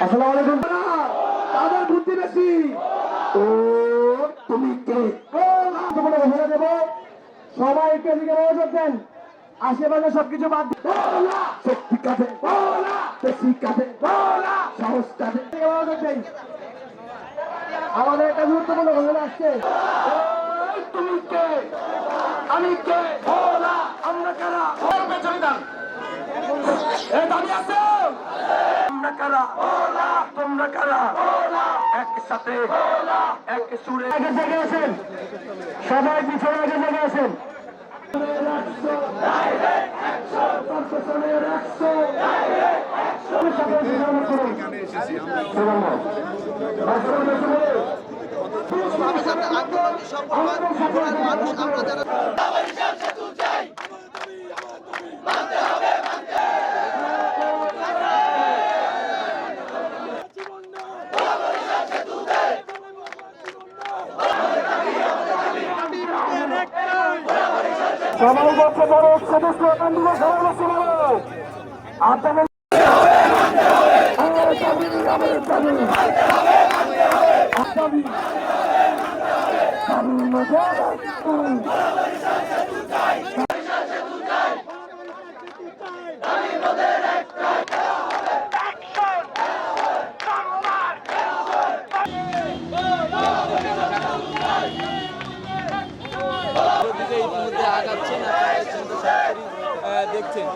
আসসালামু আলাইকুম। তাদের বুদ্ধি বেশি। ও তুমি কে? তোমরা ঘুরে দেব। সবাইকে দিকে মনোযোগ দেন। আশেপাশে সবকিছু বাদ শক্তি কাঁধে, বেশি কাঁধে, সাহস কাঁধে। মনোযোগ দেন। আমাদের একটা গুরুত্বপূর্ণ ঘটনা আসছে। তুমি কে? আমি কে? আমরা কারা? পেছনে যান। দাবি আছে। তোমরা কারা? তোমরা কারা? একসাথে এক সুরে আগের জায়গায় আছেন। সবাই পিছনে আগের জায়গায় আছেন। আন্দোলনটি সফল হয় মানুষ আমরা যারা সবাই বলছে বড় সদস্য আন্দোলন সবাই বলছে বড় আপনাদের এই মুহূর্তে আগাচ্ছেন আপনারা দেখছেন।